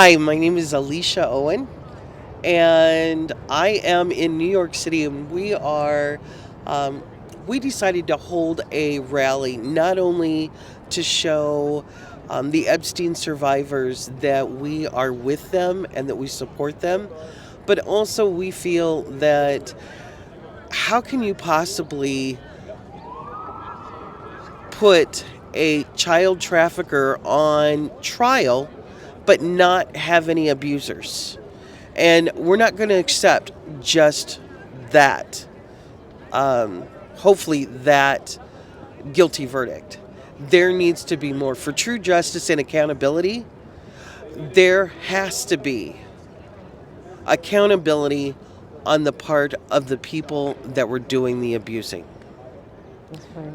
Hi, my name is Alisha Owen, and I am in New York City, and um, we decided to hold a rally not only to show the Epstein survivors that we are with them and that we support them, but also we feel that how can you possibly put a child trafficker on trial but not have any abusers? And we're not going to accept just that, hopefully, that guilty verdict. There needs to be more. For true justice and accountability, there has to be accountability on the part of the people that were doing the abusing. That's right.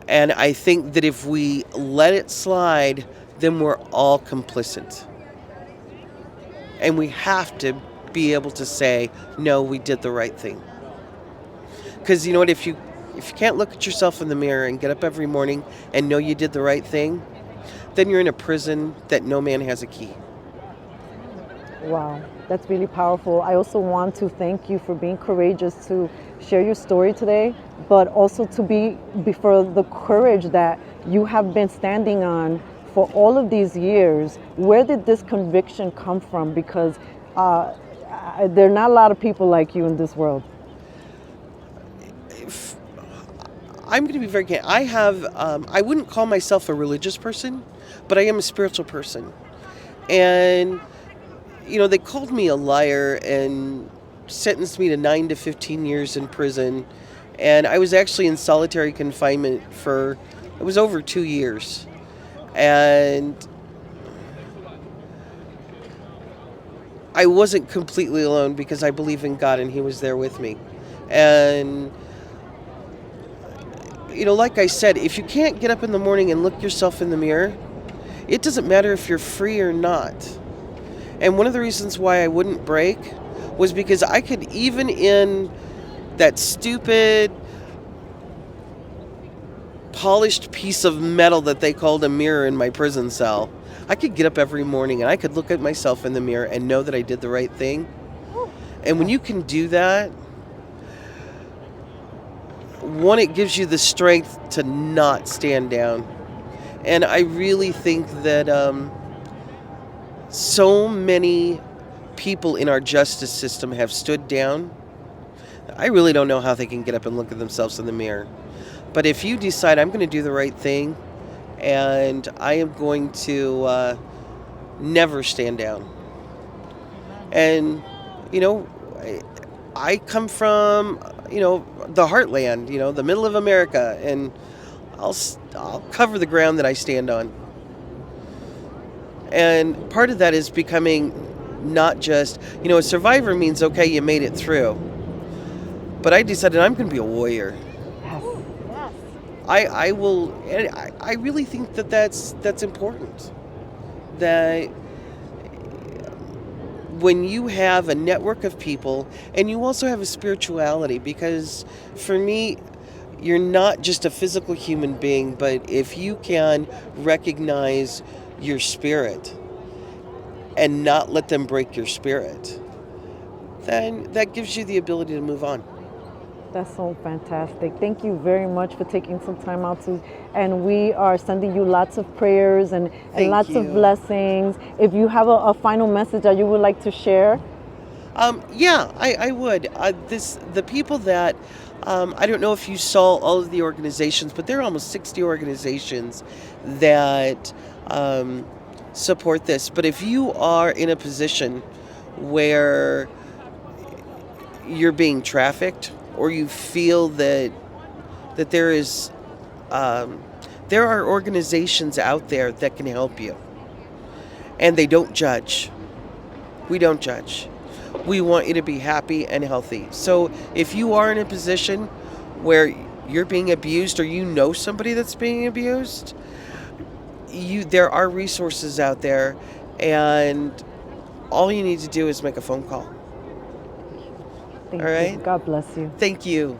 And I think that if we let it slide, then we're all complicit. And we have to be able to say, no, we did the right thing. Because you know what, if you can't look at yourself in the mirror and get up every morning and know you did the right thing, then you're in a prison that no man has a key. Wow, that's really powerful. I also want to thank you for being courageous to share your story today, but also to be for the courage that you have been standing on for all of these years. Where did this conviction come from? Because there are not a lot of people like you in this world. If, I'm going to be very candid. I wouldn't call myself a religious person, but I am a spiritual person. And they called me a liar and sentenced me to 9 to 15 years in prison. And I was actually in solitary confinement it was over 2 years. And I wasn't completely alone because I believe in God and He was there with me. And, like I said, if you can't get up in the morning and look yourself in the mirror, it doesn't matter if you're free or not. And one of the reasons why I wouldn't break was because I could, even in that stupid polished piece of metal that they called a mirror in my prison cell, I could get up every morning and I could look at myself in the mirror and know that I did the right thing. And when you can do that, one, it gives you the strength to not stand down. And I really think that so many people in our justice system have stood down. I really don't know how they can get up and look at themselves in the mirror. But if you decide I'm going to do the right thing and I am going to never stand down. And, I come from, the heartland, the middle of America, and I'll cover the ground that I stand on. And part of that is becoming not just, a survivor means, okay, you made it through. But I decided I'm going to be a warrior. Yes. I will, and I really think that that's important. That when you have a network of people and you also have a spirituality, because for me, you're not just a physical human being, but if you can recognize your spirit and not let them break your spirit, then that gives you the ability to move on. That's so fantastic. Thank you very much for taking some time out and we are sending you lots of prayers and lots of blessings. If you have a final message that you would like to share. Yeah, I would. The people that, I don't know if you saw all of the organizations, but there are almost 60 organizations that support this. But if you are in a position where you're being trafficked, or you feel that there is, there are organizations out there that can help you, and they don't judge. We don't judge. We want you to be happy and healthy. So if you are in a position where you're being abused, or you know somebody that's being abused, there are resources out there, and all you need to do is make a phone call. Thank All right? you. God bless you. Thank you.